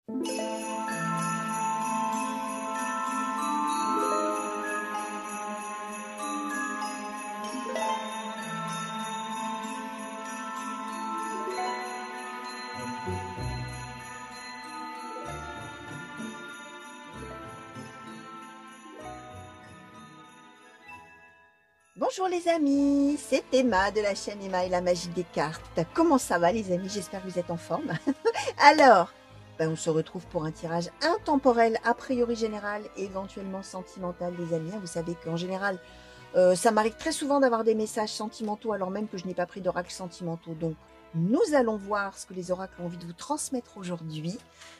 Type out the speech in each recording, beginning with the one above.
Bonjour les amis, c'est Emma de la chaîne Emma et la magie des cartes. Comment ça va les amis? J'espère que vous êtes en forme. Alors, on se retrouve pour un tirage intemporel, a priori général, éventuellement sentimental les amis. Vous savez qu'en général, ça m'arrive très souvent d'avoir des messages sentimentaux alors même que je n'ai pas pris d'oracle sentimentaux. Donc, nous allons voir ce que les oracles ont envie de vous transmettre aujourd'hui.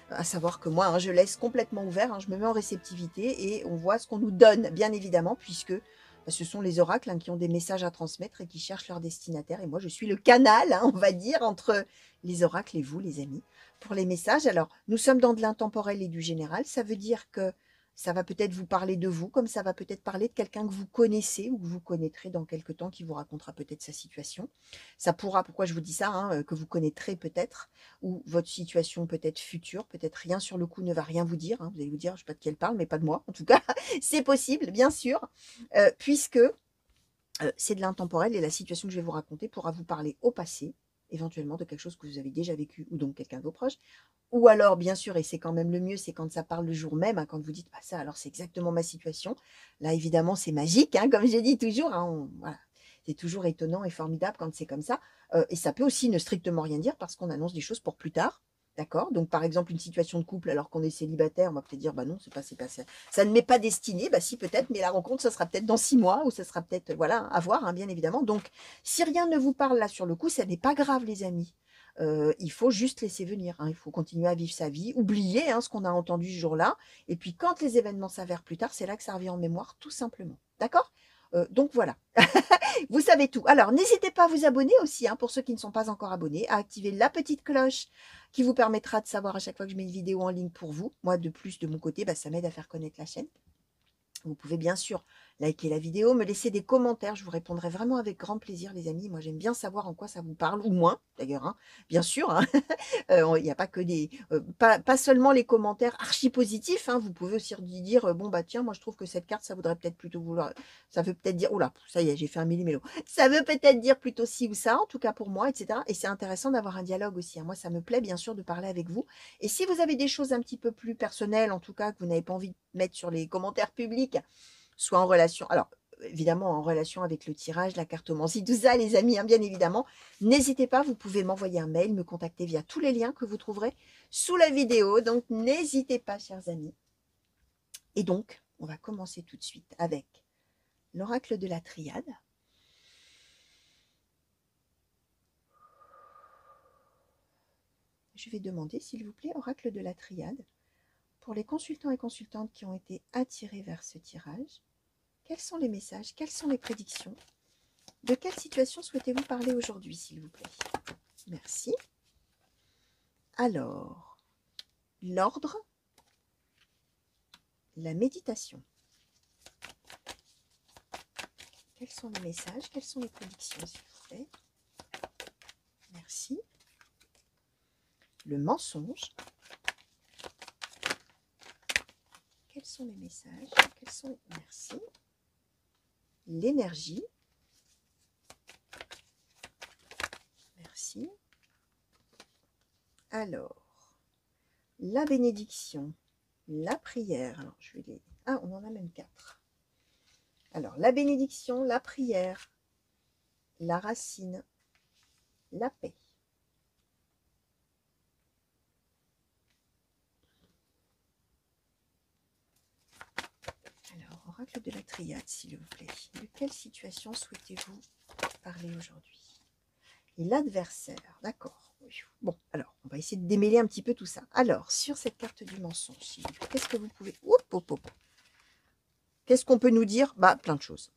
À savoir que moi, je laisse complètement ouvert, je me mets en réceptivité et on voit ce qu'on nous donne, bien évidemment, puisque ce sont les oracles qui ont des messages à transmettre et qui cherchent leur destinataire. Et moi, je suis le canal, on va dire, entre les oracles et vous, les amis, pour les messages. Alors, nous sommes dans de l'intemporel et du général. Ça veut dire que ça va peut-être vous parler de vous, comme ça va peut-être parler de quelqu'un que vous connaissez ou que vous connaîtrez dans quelque temps, qui vous racontera peut-être sa situation. Ça pourra, pourquoi je vous dis ça, que vous connaîtrez peut-être, ou votre situation peut-être future, peut-être rien sur le coup ne va rien vous dire. Vous allez vous dire, je ne sais pas de qui elle parle, mais pas de moi. En tout cas, c'est possible, bien sûr, puisque c'est de l'intemporel et la situation que je vais vous raconter pourra vous parler au passé, éventuellement de quelque chose que vous avez déjà vécu ou donc quelqu'un de vos proches. Ou alors, bien sûr, et c'est quand même le mieux, c'est quand ça parle le jour même, quand vous dites ça, alors c'est exactement ma situation. Là, évidemment, c'est magique, comme j'ai dit toujours. Voilà. C'est toujours étonnant et formidable quand c'est comme ça. Et ça peut aussi ne strictement rien dire parce qu'on annonce des choses pour plus tard. D'accord? Donc, par exemple, une situation de couple alors qu'on est célibataire, on va peut-être dire, non, c'est pas ça. Ça ne m'est pas destiné, si, peut-être, mais la rencontre, ça sera peut-être dans 6 mois ou ça sera peut-être, voilà, à voir, bien évidemment. Donc, si rien ne vous parle là sur le coup, ça n'est pas grave, les amis. Il faut juste laisser venir. Il faut continuer à vivre sa vie, oublier ce qu'on a entendu ce jour-là. Et puis, quand les événements s'avèrent plus tard, c'est là que ça revient en mémoire, tout simplement. D'accord? Donc, voilà. Vous savez tout. Alors, n'hésitez pas à vous abonner aussi, pour ceux qui ne sont pas encore abonnés, à activer la petite cloche qui vous permettra de savoir à chaque fois que je mets une vidéo en ligne pour vous. Moi, de plus, de mon côté, ça m'aide à faire connaître la chaîne. Vous pouvez bien sûr liker la vidéo, me laisser des commentaires. Je vous répondrai vraiment avec grand plaisir, les amis. Moi, j'aime bien savoir en quoi ça vous parle, ou moins, d'ailleurs, bien sûr. Il n'y a pas que des... pas seulement les commentaires archi positifs. Vous pouvez aussi dire, tiens, moi, je trouve que cette carte, ça voudrait peut-être plutôt vouloir... Ça veut peut-être dire... Oula, ça y est, j'ai fait un millimélo. Ça veut peut-être dire plutôt ci ou ça, en tout cas pour moi, etc. Et c'est intéressant d'avoir un dialogue aussi. Moi, ça me plaît, bien sûr, de parler avec vous. Et si vous avez des choses un petit peu plus personnelles, en tout cas, que vous n'avez pas envie de mettre sur les commentaires publics, soit en relation, alors évidemment en relation avec le tirage, la cartomancie, tout ça les amis, bien évidemment, n'hésitez pas, vous pouvez m'envoyer un mail, me contacter via tous les liens que vous trouverez sous la vidéo, donc n'hésitez pas chers amis. Et donc, on va commencer tout de suite avec l'oracle de la triade. Je vais demander, s'il vous plaît, oracle de la triade, pour les consultants et consultantes qui ont été attirés vers ce tirage, quels sont les messages, quelles sont les prédictions? De quelle situation souhaitez-vous parler aujourd'hui, s'il vous plaît? Merci. Alors, l'ordre, la méditation. Quels sont les messages? Quelles sont les prédictions, s'il vous plaît? Merci. Le mensonge. Quels sont les messages? Quels sont... Merci. L'énergie. Merci. Alors, la bénédiction, la prière. Alors, je vais les... Ah, on en a même 4. Alors, la bénédiction, la prière, la racine, la paix. Alors, oracle de la triade, s'il vous plaît. De quelle situation souhaitez-vous parler aujourd'hui? Et l'adversaire, d'accord. Bon, alors, on va essayer de démêler un petit peu tout ça. Alors, sur cette carte du mensonge, qu'est-ce que vous pouvez... Qu'est-ce qu'on peut nous dire? Plein de choses.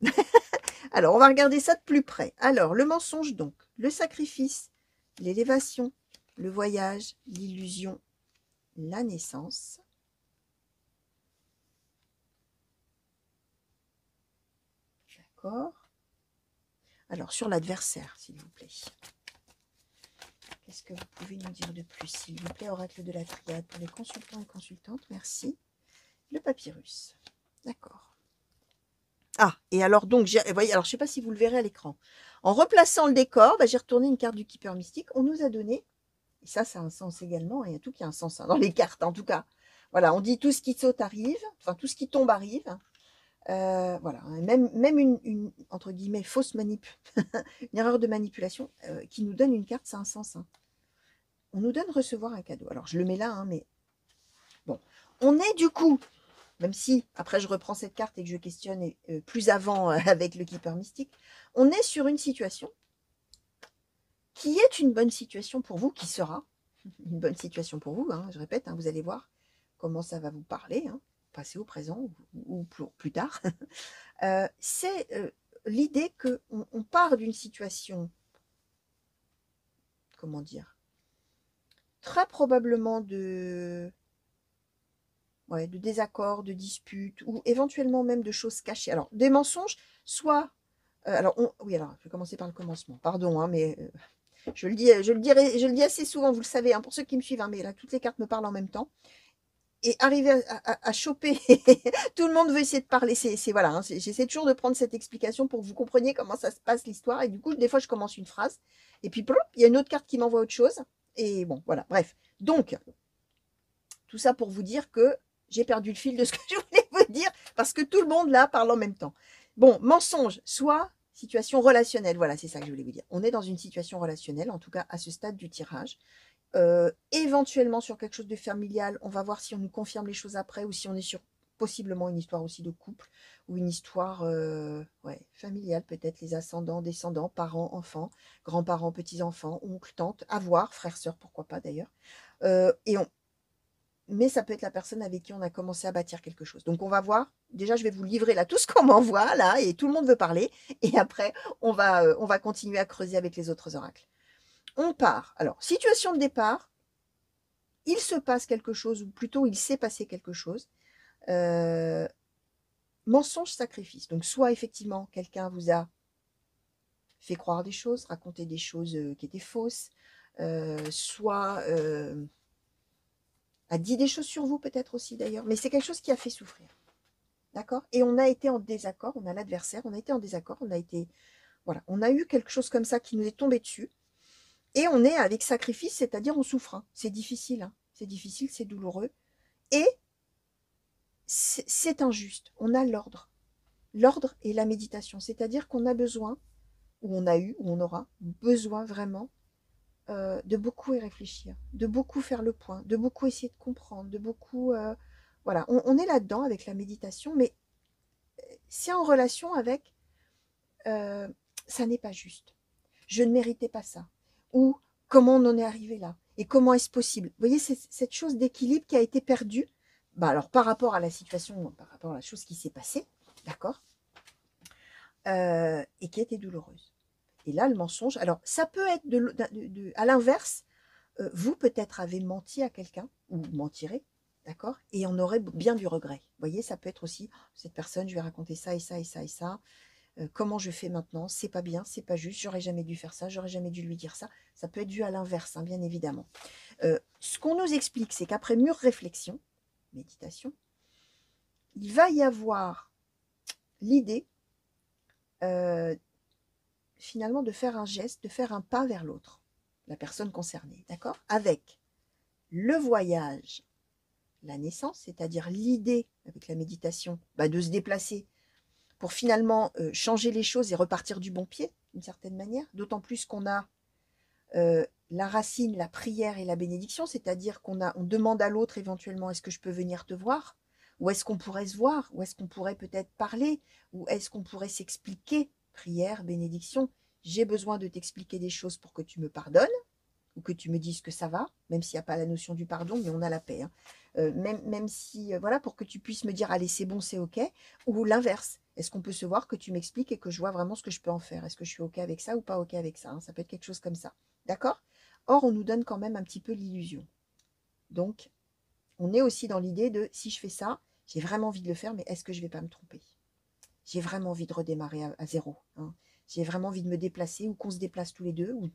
Alors, on va regarder ça de plus près. Alors, le mensonge, donc, le sacrifice, l'élévation, le voyage, l'illusion, la naissance. D'accord. Alors, sur l'adversaire, s'il vous plaît. Qu'est-ce que vous pouvez nous dire de plus, s'il vous plaît, oracle de la triade, pour les consultants et consultantes, merci. Le papyrus, d'accord. Ah, et alors donc, voyez, alors je ne sais pas si vous le verrez à l'écran. En replaçant le décor, j'ai retourné une carte du Keeper mystique. On nous a donné, et ça a un sens également, il y a tout qui a un sens dans les cartes en tout cas. Voilà, on dit tout ce qui saute arrive, enfin tout ce qui tombe arrive. Voilà, même une entre guillemets fausse manip, une erreur de manipulation qui nous donne une carte, ça a un sens. Hein. On nous donne recevoir un cadeau. Alors je le mets là, hein, mais bon, on est du coup, même si après je reprends cette carte et que je questionne plus avant avec le Keeper mystique, on est sur une situation qui est une bonne situation pour vous, qui sera une bonne situation pour vous. Hein, je répète, hein, vous allez voir comment ça va vous parler, hein, passé au présent ou plus tard. C'est l'idée qu'on part d'une situation, comment dire, très probablement de désaccord, de dispute, ou éventuellement même de choses cachées. Alors, des mensonges, soit... oui, alors, je vais commencer par le commencement. Pardon, hein, mais je le dis assez souvent, vous le savez, hein, pour ceux qui me suivent, hein, mais là, toutes les cartes me parlent en même temps. Et arriver à choper, tout le monde veut essayer de parler, voilà, hein, j'essaie toujours de prendre cette explication pour que vous compreniez comment ça se passe l'histoire, et du coup, des fois, je commence une phrase, et puis, plop, il y a une autre carte qui m'envoie autre chose, et bon, voilà, bref. Donc, tout ça pour vous dire que j'ai perdu le fil de ce que je voulais vous dire, parce que tout le monde, là, parle en même temps. Bon, mensonge, soit situation relationnelle, voilà, c'est ça que je voulais vous dire. On est dans une situation relationnelle, en tout cas, à ce stade du tirage. Éventuellement sur quelque chose de familial, on va voir si on nous confirme les choses après ou si on est sur possiblement une histoire aussi de couple ou une histoire familiale, peut-être les ascendants, descendants, parents, enfants, grands-parents, petits-enfants, oncles, tantes, à voir, frères, sœurs, pourquoi pas d'ailleurs. Mais ça peut être la personne avec qui on a commencé à bâtir quelque chose. Donc on va voir, déjà je vais vous livrer là tout ce qu'on m'envoie là et tout le monde veut parler et après on va continuer à creuser avec les autres oracles. On part. Alors, situation de départ, il se passe quelque chose, ou plutôt il s'est passé quelque chose. Mensonge, sacrifice. Donc, soit effectivement, quelqu'un vous a fait croire des choses, raconté des choses qui étaient fausses, soit a dit des choses sur vous peut-être aussi d'ailleurs, mais c'est quelque chose qui a fait souffrir. D'accord? Et on a été en désaccord, on a l'adversaire, on a été en désaccord, on a eu quelque chose comme ça qui nous est tombé dessus. Et on est avec sacrifice, c'est-à-dire on souffre. Hein. C'est difficile, hein. C'est difficile, c'est douloureux. Et c'est injuste. On a l'ordre. L'ordre et la méditation. C'est-à-dire qu'on a besoin, ou on a eu, ou on aura besoin vraiment de beaucoup y réfléchir, de beaucoup faire le point, de beaucoup essayer de comprendre, de beaucoup... voilà, on est là-dedans avec la méditation, mais c'est en relation avec ça n'est pas juste. Je ne méritais pas ça. Ou comment on en est arrivé là et comment est-ce possible. Vous voyez, c'est cette chose d'équilibre qui a été perdue. Alors, par rapport à la situation, par rapport à la chose qui s'est passée, d'accord, et qui était douloureuse. Et là, le mensonge, alors ça peut être à l'inverse, vous peut-être avez menti à quelqu'un, ou mentirez, d'accord, et on aurait bien du regret. Vous voyez, ça peut être aussi, cette personne, je vais raconter ça et ça et ça et ça, comment je fais maintenant, c'est pas bien, c'est pas juste, j'aurais jamais dû faire ça, j'aurais jamais dû lui dire ça. Ça peut être dû à l'inverse, hein, bien évidemment. Ce qu'on nous explique, c'est qu'après mûre réflexion, méditation, il va y avoir l'idée finalement de faire un geste, de faire un pas vers l'autre, la personne concernée, d'accord, avec le voyage, la naissance, c'est-à-dire l'idée avec la méditation de se déplacer pour finalement changer les choses et repartir du bon pied, d'une certaine manière, d'autant plus qu'on a la racine, la prière et la bénédiction, c'est-à-dire on demande à l'autre éventuellement, est-ce que je peux venir te voir? Ou est-ce qu'on pourrait se voir? Ou est-ce qu'on pourrait peut-être parler? Ou est-ce qu'on pourrait s'expliquer? Prière, bénédiction, j'ai besoin de t'expliquer des choses pour que tu me pardonnes, ou que tu me dises que ça va, même s'il n'y a pas la notion du pardon, mais on a la paix. Hein. Même si, voilà, pour que tu puisses me dire, allez, c'est bon, c'est OK, ou l'inverse. Est-ce qu'on peut se voir, que tu m'expliques et que je vois vraiment ce que je peux en faire? Est-ce que je suis OK avec ça ou pas OK avec ça? Hein. Ça peut être quelque chose comme ça. D'accord? Or, on nous donne quand même un petit peu l'illusion. Donc, on est aussi dans l'idée de, si je fais ça, j'ai vraiment envie de le faire, mais est-ce que je ne vais pas me tromper? J'ai vraiment envie de redémarrer à zéro. Hein. J'ai vraiment envie de me déplacer ou qu'on se déplace tous les deux. Ou...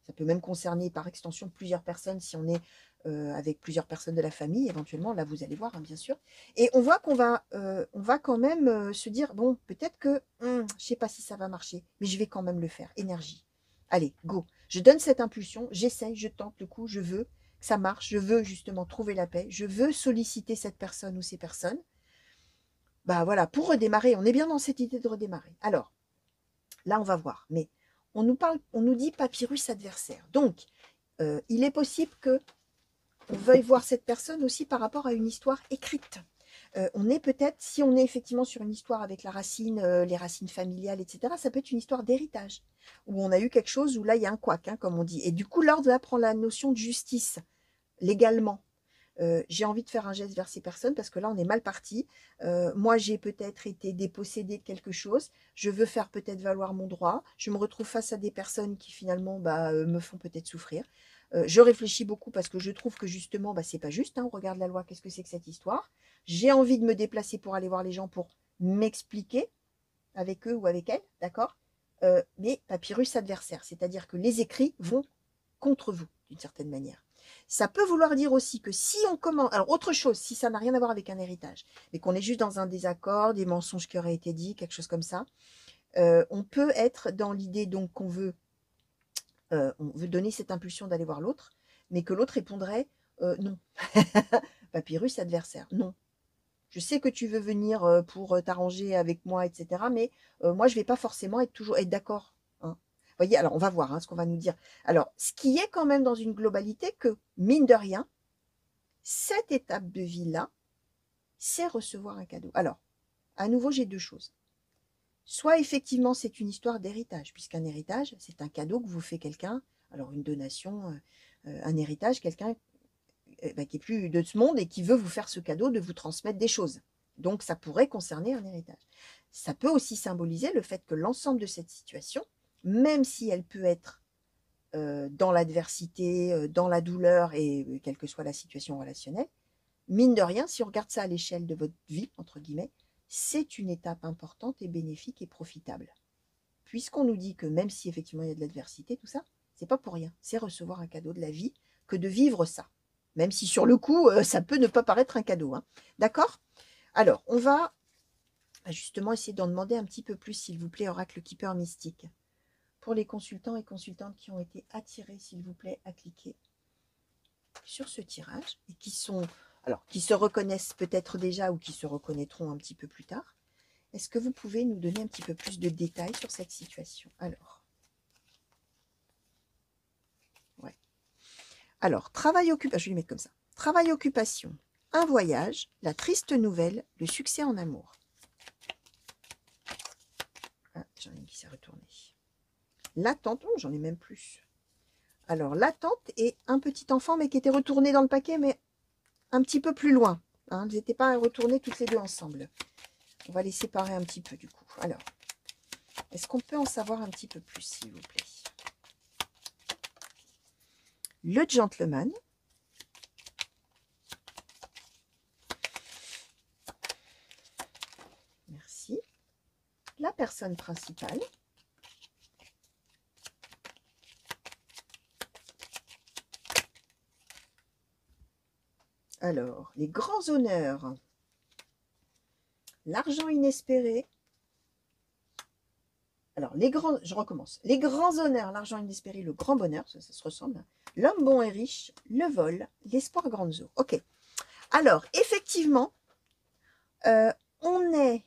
Ça peut même concerner par extension plusieurs personnes si on est avec plusieurs personnes de la famille, éventuellement. Là, vous allez voir, hein, bien sûr. Et on voit on va quand même se dire, bon, peut-être que je sais pas si ça va marcher, mais je vais quand même le faire. Énergie. Allez, go. Je donne cette impulsion, j'essaye, je tente le coup, je veux que ça marche, je veux justement trouver la paix, je veux solliciter cette personne ou ces personnes. Bah voilà, pour redémarrer, on est bien dans cette idée de redémarrer. Alors, là, on va voir. Mais on nous dit papyrus adversaire. Donc, il est possible que on veuille voir cette personne aussi par rapport à une histoire écrite. On est peut-être, si on est effectivement sur une histoire avec la racine, les racines familiales, etc., ça peut être une histoire d'héritage, où on a eu quelque chose où là, il y a un couac, hein, comme on dit. Et du coup, l'ordre là prend la notion de justice, légalement. J'ai envie de faire un geste vers ces personnes parce que là, on est mal parti. Moi, j'ai peut-être été dépossédée de quelque chose. Je veux faire peut-être valoir mon droit. Je me retrouve face à des personnes qui finalement me font peut-être souffrir. Je réfléchis beaucoup parce que je trouve que justement, c'est pas juste. Hein. On regarde la loi, qu'est-ce que c'est que cette histoire? J'ai envie de me déplacer pour aller voir les gens pour m'expliquer avec eux ou avec elles, d'accord? Mais papyrus adversaire, c'est-à-dire que les écrits vont contre vous, d'une certaine manière. Ça peut vouloir dire aussi que si on commence... Alors, autre chose, si ça n'a rien à voir avec un héritage, mais qu'on est juste dans un désaccord, des mensonges qui auraient été dits, quelque chose comme ça, on peut être dans l'idée donc on veut donner cette impulsion d'aller voir l'autre, mais que l'autre répondrait non. Papyrus adversaire, non. Je sais que tu veux venir pour t'arranger avec moi, etc. Mais moi, je ne vais pas forcément être d'accord. Hein. Vous voyez, alors on va voir hein, ce qu'on va nous dire. Alors, ce qui est quand même dans une globalité que, mine de rien, cette étape de vie-là, c'est recevoir un cadeau. Alors, à nouveau, j'ai deux choses. Soit effectivement, c'est une histoire d'héritage, puisqu'un héritage, c'est un cadeau que vous fait quelqu'un. Alors, une donation, un héritage, quelqu'un qui est plus de ce monde et qui veut vous faire ce cadeau de vous transmettre des choses. Donc, ça pourrait concerner un héritage. Ça peut aussi symboliser le fait que l'ensemble de cette situation, même si elle peut être dans l'adversité, dans la douleur et quelle que soit la situation relationnelle, mine de rien, si on regarde ça à l'échelle de votre vie, entre guillemets, c'est une étape importante et bénéfique et profitable. Puisqu'on nous dit que même si effectivement il y a de l'adversité, tout ça, c'est pas pour rien. C'est recevoir un cadeau de la vie que de vivre ça. Même si sur le coup, ça peut ne pas paraître un cadeau. Hein. D'accord? Alors, on va justement essayer d'en demander un petit peu plus, s'il vous plaît, Oracle Keeper Mystique. Pour les consultants et consultantes qui ont été attirés, s'il vous plaît, à cliquer sur ce tirage et qui se reconnaissent peut-être déjà ou qui se reconnaîtront un petit peu plus tard. Est-ce que vous pouvez nous donner un petit peu plus de détails sur cette situation? Alors, ouais. Alors, travail occupation, je vais les mettre comme ça. Travail occupation, un voyage, la triste nouvelle, le succès en amour. Ah, j'en ai une qui s'est retournée. L'attente, j'en ai même plus. Alors, l'attente et un petit enfant, mais qui était retourné dans le paquet, mais un petit peu plus loin. Hein, elles n'étaient pas retournées toutes les deux ensemble. On va les séparer un petit peu du coup. Alors, est-ce qu'on peut en savoir un petit peu plus, s'il vous plaît? Le gentleman. Merci. La personne principale. Alors, les grands honneurs. L'argent inespéré. Alors, je recommence. Les grands honneurs, l'argent inespéré, le grand bonheur, ça se ressemble. L'homme bon et riche, le vol, l'espoir grandes eaux. Ok. Alors, effectivement, on est...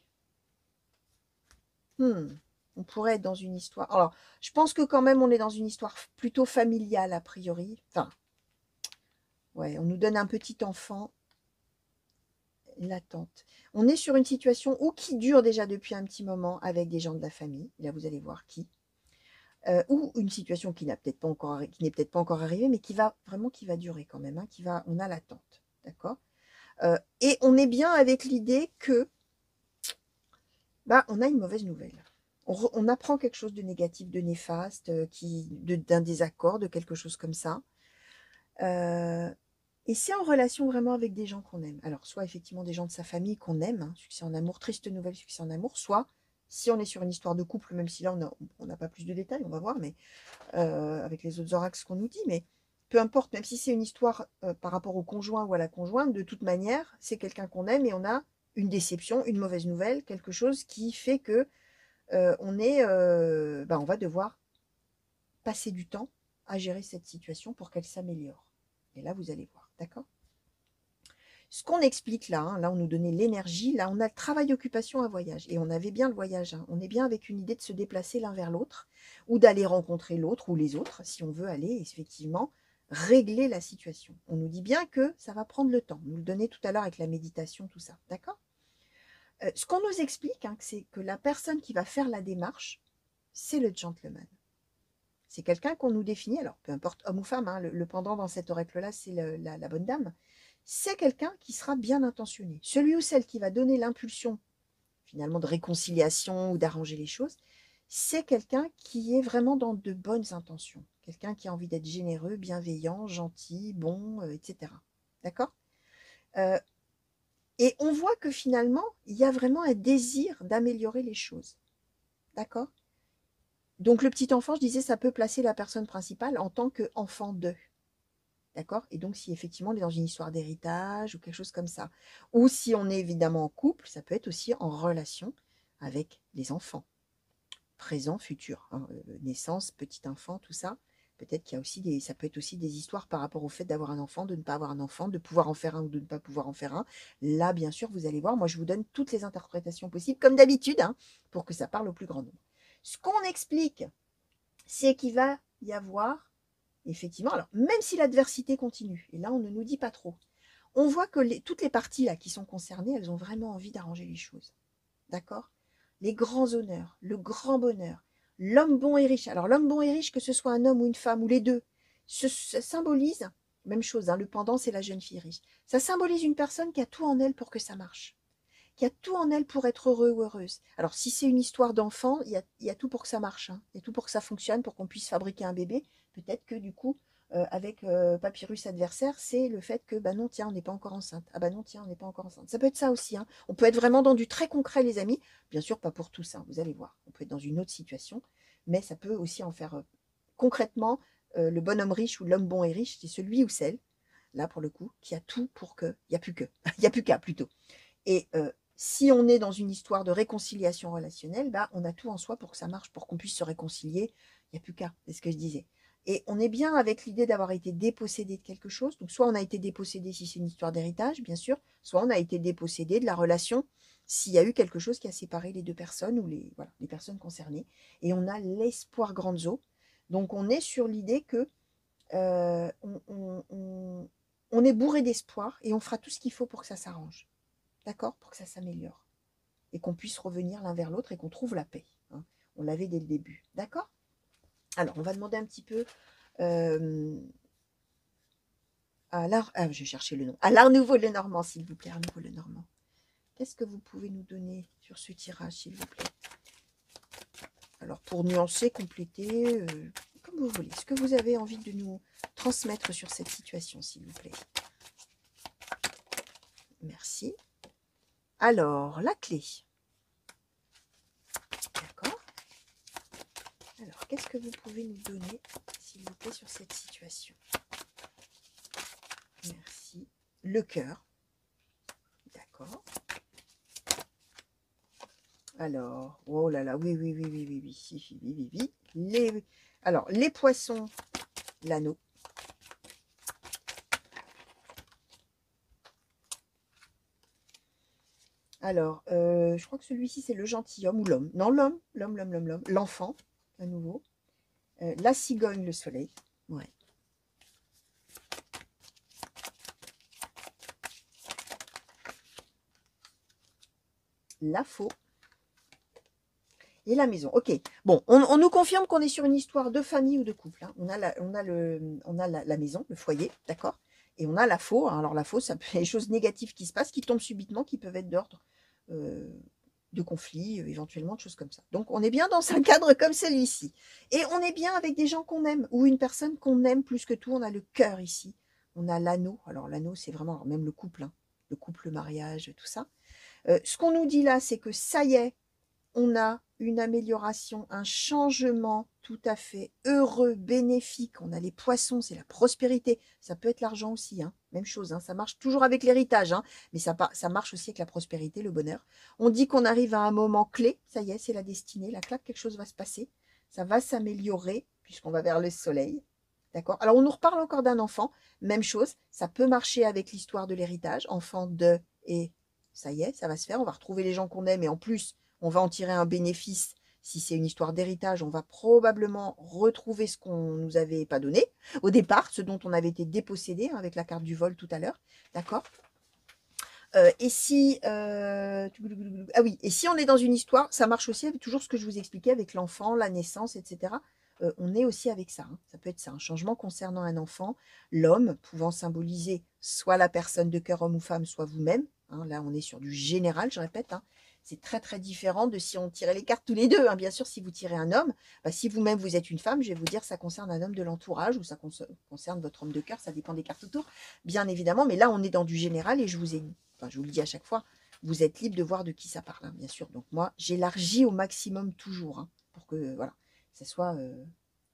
on pourrait être dans une histoire... Alors, je pense que quand même, on est dans une histoire plutôt familiale, a priori. Enfin, ouais, on nous donne un petit enfant. L'attente. On est sur une situation qui dure déjà depuis un petit moment avec des gens de la famille. Là, vous allez voir qui. Ou une situation qui n'est peut-être pas encore arrivée, mais qui va durer quand même. Hein, on a l'attente. D'accord. Et on est bien avec l'idée que on a une mauvaise nouvelle. On apprend quelque chose de négatif, de néfaste, d'un désaccord, de quelque chose comme ça. Et c'est en relation vraiment avec des gens qu'on aime. Alors, soit effectivement des gens de sa famille qu'on aime, succès en amour, triste nouvelle, succès en amour, soit Si on est sur une histoire de couple, même si là, on n'a pas plus de détails, on va voir, mais avec les autres oracles, ce qu'on nous dit, mais peu importe, même si c'est une histoire par rapport au conjoint ou à la conjointe, de toute manière, c'est quelqu'un qu'on aime et on a une déception, une mauvaise nouvelle, quelque chose qui fait que on va devoir passer du temps à gérer cette situation pour qu'elle s'améliore. Et là, vous allez voir, d'accord? Ce qu'on explique là, hein, là on nous donnait l'énergie, là on a le travail, occupation, un voyage. Et on avait bien le voyage, hein. On est bien avec une idée de se déplacer l'un vers l'autre, ou d'aller rencontrer l'autre ou les autres, si on veut aller effectivement régler la situation. On nous dit bien que ça va prendre le temps. On nous le donnait tout à l'heure avec la méditation, tout ça, d'accord? Ce qu'on nous explique, hein, c'est que la personne qui va faire la démarche, c'est le gentleman. C'est quelqu'un qu'on nous définit, alors peu importe homme ou femme, hein, le pendant dans cet oracle-là, c'est la bonne dame. C'est quelqu'un qui sera bien intentionné. Celui ou celle qui va donner l'impulsion, finalement, de réconciliation ou d'arranger les choses, c'est quelqu'un qui est vraiment dans de bonnes intentions. Quelqu'un qui a envie d'être généreux, bienveillant, gentil, bon, etc. D'accord? Et on voit que finalement, il y a vraiment un désir d'améliorer les choses. D'accord? Donc le petit enfant, je disais, ça peut placer la personne principale en tant qu'enfant d'eux. D'accord? Et donc, si effectivement on est dans une histoire d'héritage ou quelque chose comme ça, ou si on est évidemment en couple, ça peut être aussi en relation avec les enfants, présent, futur, hein, naissance, petit enfant, tout ça. Peut-être qu'il y a aussi ça peut être aussi des histoires par rapport au fait d'avoir un enfant, de ne pas avoir un enfant, de pouvoir en faire un ou de ne pas pouvoir en faire un. Là, bien sûr, vous allez voir, moi je vous donne toutes les interprétations possibles, comme d'habitude, hein, pour que ça parle au plus grand nombre. Ce qu'on explique, c'est qu'il va y avoir effectivement, alors même si l'adversité continue, et là on ne nous dit pas trop, on voit que toutes les parties là qui sont concernées, elles ont vraiment envie d'arranger les choses. D'accord? Les grands honneurs, le grand bonheur, l'homme bon et riche. Alors l'homme bon et riche, que ce soit un homme ou une femme ou les deux, ça symbolise, même chose, hein, le pendant c'est la jeune fille riche. Ça symbolise une personne qui a tout en elle pour que ça marche, qui a tout en elle pour être heureux ou heureuse. Alors, si c'est une histoire d'enfant, il y a tout pour que ça marche, hein. Il y a tout pour que ça fonctionne, pour qu'on puisse fabriquer un bébé. Peut-être que du coup, avec papyrus adversaire, c'est le fait que, bah non, tiens, on n'est pas encore enceinte. Ah bah non, tiens, on n'est pas encore enceinte. Ça peut être ça aussi, hein. On peut être vraiment dans du très concret, les amis. Bien sûr, pas pour tous, hein, vous allez voir. On peut être dans une autre situation, mais ça peut aussi en faire concrètement, le bonhomme riche ou l'homme bon et riche, c'est celui ou celle, là pour le coup, qui a tout pour que, il n'y a plus que, il n'y a plus qu'à plutôt. Et si on est dans une histoire de réconciliation relationnelle, bah, on a tout en soi pour que ça marche, pour qu'on puisse se réconcilier. Il n'y a plus qu'à, c'est ce que je disais. Et on est bien avec l'idée d'avoir été dépossédé de quelque chose. Donc, soit on a été dépossédé si c'est une histoire d'héritage, bien sûr, soit on a été dépossédé de la relation s'il y a eu quelque chose qui a séparé les deux personnes ou voilà, les personnes concernées. Et on a l'espoir grandes eaux. Donc, on est sur l'idée que on est bourré d'espoir et on fera tout ce qu'il faut pour que ça s'arrange. D'accord? Pour que ça s'améliore. Et qu'on puisse revenir l'un vers l'autre et qu'on trouve la paix, hein. On l'avait dès le début. D'accord? Alors, on va demander un petit peu à l'art. Ah, je vais chercher le nom. À l'art nouveau le Normand, s'il vous plaît. Art nouveau le Normand. Qu'est-ce que vous pouvez nous donner sur ce tirage, s'il vous plaît? Alors, pour nuancer, compléter, comme vous voulez. Ce que vous avez envie de nous transmettre sur cette situation, s'il vous plaît. Merci. Alors, la clé. D'accord. Alors, qu'est-ce que vous pouvez nous donner, s'il vous plaît, sur cette situation? Merci. Le cœur. D'accord. Alors, oh là là, oui, oui, oui, oui, oui, oui, oui, oui, oui. Alors, les poissons, l'anneau. Alors, je crois que celui-ci, c'est le gentilhomme ou l'homme. Non, l'homme, l'enfant, à nouveau. La cigogne, le soleil. Ouais. La faux. Et la maison. Ok. Bon, on nous confirme qu'on est sur une histoire de famille ou de couple, hein. On a la maison, le foyer, d'accord? Et on a la faux. Hein. Alors la faux, ça peut être des choses négatives qui se passent, qui tombent subitement, qui peuvent être d'ordre de conflit, éventuellement, de choses comme ça. Donc on est bien dans un cadre comme celui-ci. Et on est bien avec des gens qu'on aime, ou une personne qu'on aime plus que tout. On a le cœur ici. On a l'anneau. Alors l'anneau, c'est vraiment alors, même le couple, hein. Le couple, le mariage, tout ça. Ce qu'on nous dit là, c'est que ça y est, on a une amélioration, un changement tout à fait heureux, bénéfique. On a les poissons, c'est la prospérité. Ça peut être l'argent aussi, hein. Même chose, hein. Ça marche toujours avec l'héritage, hein. Mais ça marche aussi avec la prospérité, le bonheur. On dit qu'on arrive à un moment clé, ça y est, c'est la destinée, la claque, quelque chose va se passer. Ça va s'améliorer puisqu'on va vers le soleil. D'accord. Alors, on nous reparle encore d'un enfant. Même chose, ça peut marcher avec l'histoire de l'héritage. Enfant de et ça y est, ça va se faire. On va retrouver les gens qu'on aime et en plus, on va en tirer un bénéfice. Si c'est une histoire d'héritage, on va probablement retrouver ce qu'on nous avait pas donné au départ, ce dont on avait été dépossédé, hein, avec la carte du vol tout à l'heure. D'accord. Et si ah oui, et si on est dans une histoire, ça marche aussi avec toujours ce que je vous expliquais avec l'enfant, la naissance, etc. On est aussi avec ça, hein. Ça peut être ça, un changement concernant un enfant, l'homme pouvant symboliser soit la personne de cœur, homme ou femme, soit vous-même, hein. Là, on est sur du général, je répète, hein. C'est très très différent de si on tirait les cartes tous les deux, hein. Bien sûr, si vous tirez un homme, bah, si vous-même vous êtes une femme, je vais vous dire ça concerne un homme de l'entourage ou ça concerne votre homme de cœur, ça dépend des cartes autour, bien évidemment. Mais là, on est dans du général et je vous le dis à chaque fois, vous êtes libre de voir de qui ça parle, hein, bien sûr. Donc moi, j'élargis au maximum toujours, hein, pour que voilà, ça soit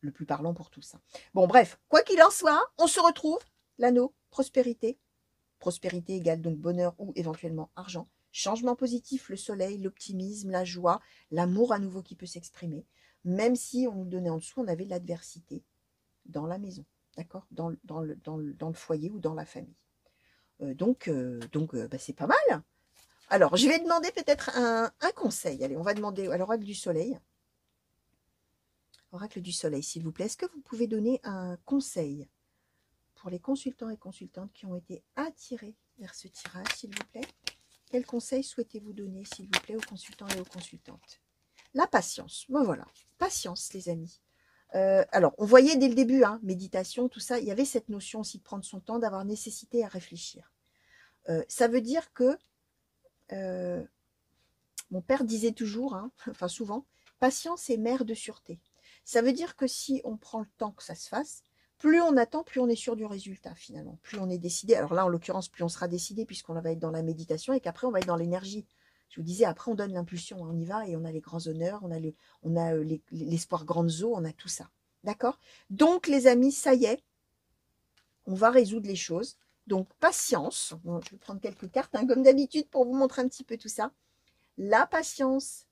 le plus parlant pour tous, hein. Bon, bref, quoi qu'il en soit, on se retrouve, l'anneau, prospérité. Prospérité égale donc bonheur ou éventuellement argent. Changement positif, le soleil, l'optimisme, la joie, l'amour à nouveau qui peut s'exprimer. Même si on nous donnait en dessous, on avait l'adversité dans la maison, d'accord, dans le foyer ou dans la famille. Donc, bah, c'est pas mal. Alors, je vais demander peut-être un conseil. Allez, on va demander à l'oracle du soleil. Oracle du soleil, s'il vous plaît. Est-ce que vous pouvez donner un conseil pour les consultants et consultantes qui ont été attirés vers ce tirage, s'il vous plaît? Quel conseil souhaitez-vous donner, s'il vous plaît, aux consultants et aux consultantes? La patience. Bon, voilà. Patience, les amis. Alors, on voyait dès le début, hein, méditation, tout ça, il y avait cette notion aussi de prendre son temps, d'avoir nécessité à réfléchir. Ça veut dire que mon père disait toujours, hein, enfin souvent, patience est mère de sûreté. Ça veut dire que si on prend le temps que ça se fasse, plus on attend, plus on est sûr du résultat finalement, plus on est décidé. Alors là, en l'occurrence, plus on sera décidé puisqu'on va être dans la méditation et qu'après, on va être dans l'énergie. Je vous disais, après, on donne l'impulsion, on y va et on a les grands honneurs, on a l'espoir grandes eaux, on a tout ça. D'accord? Donc, les amis, ça y est, on va résoudre les choses. Donc, patience. Bon, je vais prendre quelques cartes, hein, comme d'habitude, pour vous montrer un petit peu tout ça. La patience,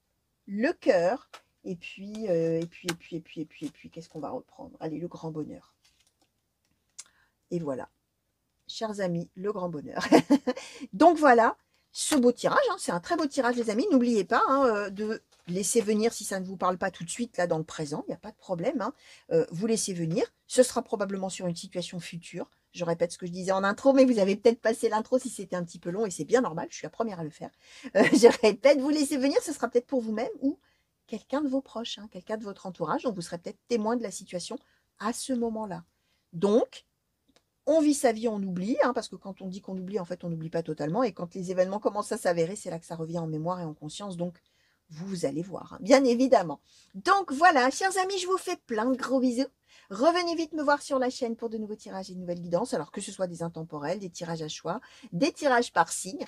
le cœur, et puis, qu'est-ce qu'on va reprendre? Allez, le grand bonheur. Et voilà, chers amis, le grand bonheur. Donc voilà, ce beau tirage, hein, c'est un très beau tirage, les amis. N'oubliez pas, hein, de laisser venir, si ça ne vous parle pas tout de suite, là, dans le présent, il n'y a pas de problème, hein. Vous laissez venir. Ce sera probablement sur une situation future. Je répète ce que je disais en intro, mais vous avez peut-être passé l'intro si c'était un petit peu long, et c'est bien normal, je suis la première à le faire. Je répète, vous laissez venir, ce sera peut-être pour vous-même ou quelqu'un de vos proches, hein, quelqu'un de votre entourage, donc vous serez peut-être témoin de la situation à ce moment-là. Donc, on vit sa vie, on oublie, hein, parce que quand on dit qu'on oublie, en fait, on n'oublie pas totalement. Et quand les événements commencent à s'avérer, c'est là que ça revient en mémoire et en conscience. Donc, vous allez voir, hein, bien évidemment. Donc, voilà, chers amis, je vous fais plein de gros bisous. Revenez vite me voir sur la chaîne pour de nouveaux tirages et de nouvelles guidances. Alors, que ce soit des intemporels, des tirages à choix, des tirages par signe.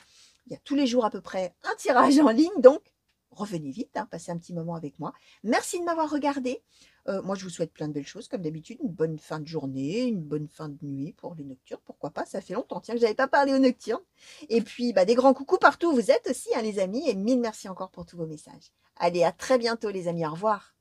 Il y a tous les jours à peu près un tirage en ligne. Donc, revenez vite, hein, passez un petit moment avec moi. Merci de m'avoir regardé. Moi, je vous souhaite plein de belles choses, comme d'habitude. Une bonne fin de journée, une bonne fin de nuit pour les nocturnes. Pourquoi pas? Ça fait longtemps, tiens, que je n'avais pas parlé aux nocturnes. Et puis, bah, des grands coucous partout où vous êtes aussi, hein, les amis. Et mille merci encore pour tous vos messages. Allez, à très bientôt, les amis. Au revoir.